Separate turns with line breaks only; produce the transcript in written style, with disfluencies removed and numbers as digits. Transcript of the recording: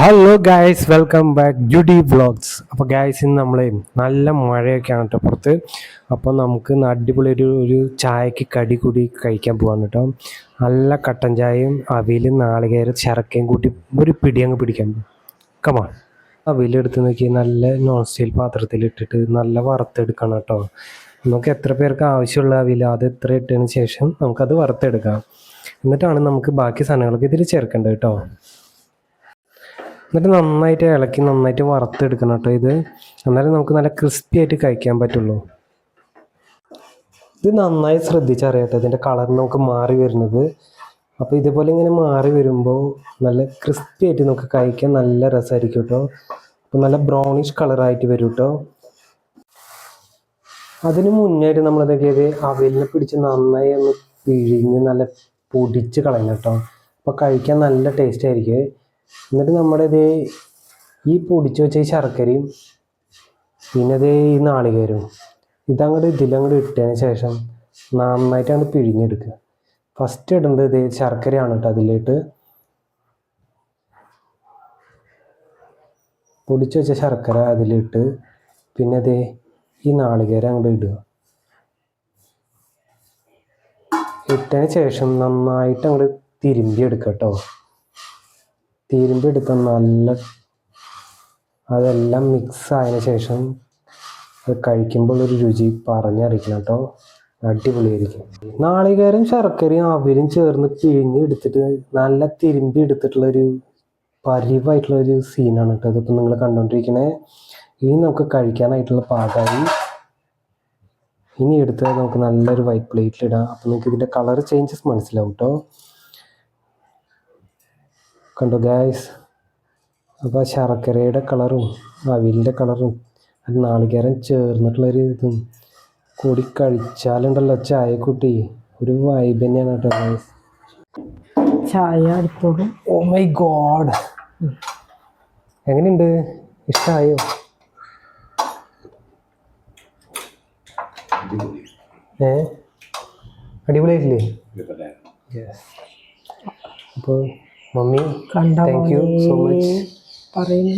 Hello guys, welcome back Judy vlogs. അപ്പോൾ guys, ഇന്ന് നമ്മൾ നല്ല മഴയൊക്കെയാണ് കേട്ടോ പുറത്ത്. അപ്പോൾ നമുക്ക് അടിപൊളി ഒരു ചായക്ക് കടി കൂടി കഴിക്കാൻ പോകാൻ കേട്ടോ. നല്ല കട്ടൻ ചായയും അവിയലും നാളികേരം ശർക്കയും കൂട്ടി ഒരു പിടി അങ്ങ് പിടിക്കാൻ കമാ. അവിയലെടുത്ത് നോക്കി നല്ല നോൺ സ്റ്റീൽ പാത്രത്തിൽ ഇട്ടിട്ട് നല്ല വറുത്തെടുക്കണം കേട്ടോ. നമുക്ക് എത്ര പേർക്ക് ആവശ്യമുള്ള അവിയൽ അത് എത്ര ഇട്ടതിന് ശേഷം നമുക്കത് വറുത്തെടുക്കാം. എന്നിട്ടാണ് നമുക്ക് ബാക്കി സാധനങ്ങളൊക്കെ ഇതിൽ ചേർക്കേണ്ടത് കേട്ടോ. എന്നിട്ട് നന്നായിട്ട് ഇളക്കി നന്നായിട്ട് വറുത്തെടുക്കണം കേട്ടോ. ഇത് എന്നാലും നമുക്ക് നല്ല ക്രിസ്പി ആയിട്ട് കഴിക്കാൻ പറ്റുള്ളൂ. ഇത് നന്നായി ശ്രദ്ധിച്ചറിയാട്ടോ ഇതിൻ്റെ കളർ നമുക്ക് മാറി വരുന്നത്. അപ്പോൾ ഇതുപോലെ ഇങ്ങനെ മാറി വരുമ്പോൾ നല്ല ക്രിസ്പി ആയിട്ട് നമുക്ക് കഴിക്കാൻ നല്ല രസമായിരിക്കും കേട്ടോ. അപ്പോൾ നല്ല ബ്രൗണിഷ് കളറായിട്ട് വരും കേട്ടോ. അതിന് മുന്നായിട്ട് നമ്മളതൊക്കെ അവിയലിനെ പിടിച്ച് നന്നായി ഒന്ന് പിഴിഞ്ഞ് നല്ല പൊടിച്ച് കളയണം കേട്ടോ. അപ്പോൾ കഴിക്കാൻ നല്ല ടേസ്റ്റ് ആയിരിക്കും. എന്നിട്ട് നമ്മുടെ ഈ പൊടിച്ച് വെച്ച ഈ ശർക്കരയും പിന്നെ ഈ നാളികേരവും ഇതിലങ്ങോട്ട് ഇട്ടതിന് ശേഷം നന്നായിട്ട് അങ്ങോട്ട് പിഴിഞ്ഞെടുക്കുക. ഫസ്റ്റ് ഇടേണ്ടത് ശർക്കരയാണ് കേട്ടോ. അതിലേക്ക് പൊടിച്ച് വെച്ച ശർക്കര അതിലിട്ട് പിന്നെ ഈ നാളികേരം അങ്ങോട്ട് ഇടുക. ഇട്ടതിന് ശേഷം നന്നായിട്ട് അങ്ങോട്ട് തിരുമ്പി എടുക്കുക കേട്ടോ. തിരുമ്പി എടുത്ത അതെല്ലാം മിക്സ് ആയതിനു ശേഷം അത് കഴിക്കുമ്പോൾ ഒരു രുചി പറഞ്ഞറിയിക്കണം കേട്ടോ. അടിപൊളിയായിരിക്കും. നാളികേരം ശർക്കരയും അവിലും ചേർന്ന് പിഴിഞ്ഞ് എടുത്തിട്ട് നല്ല തിരുമ്പി എടുത്തിട്ടുള്ളൊരു പരിവായിട്ടുള്ളൊരു സീനാണ് കേട്ടോ. ഇതിപ്പോൾ നിങ്ങൾ കണ്ടുകൊണ്ടിരിക്കണേ. ഇനി നമുക്ക് കഴിക്കാനായിട്ടുള്ള പാകമായി. ഇനി എടുത്ത് നമുക്ക് നല്ലൊരു വൈറ്റ് പ്ലേറ്റിലിടാം. അപ്പോൾ നിങ്ങൾക്ക് ഇതിൻ്റെ കളർ ചേഞ്ചസ് മനസ്സിലാവും കേട്ടോ. കണ്ടോ ഗായ്സ്. അപ്പോൾ ശർക്കരയുടെ കളറും അവിലിൻ്റെ കളറും അത് നാളികേരം ചേർന്നിട്ടുള്ളൊരു ഇതും കൂടി കഴിച്ചാലുണ്ടല്ലോ ചായ കുട്ടി ഒരു വൈബ് തന്നെയാണ് കേട്ടോ ഗായ്സ്.
ചായ അടുത്തോളൂ.
ഓ മൈ ഗോഡ്, എങ്ങനെയുണ്ട്? ഇഷ്ടമായോ? അടിപൊളിയായിട്ടില്ലേ? യെസ്. അപ്പോൾ mummy, thank you so much.
പറയുന്നു.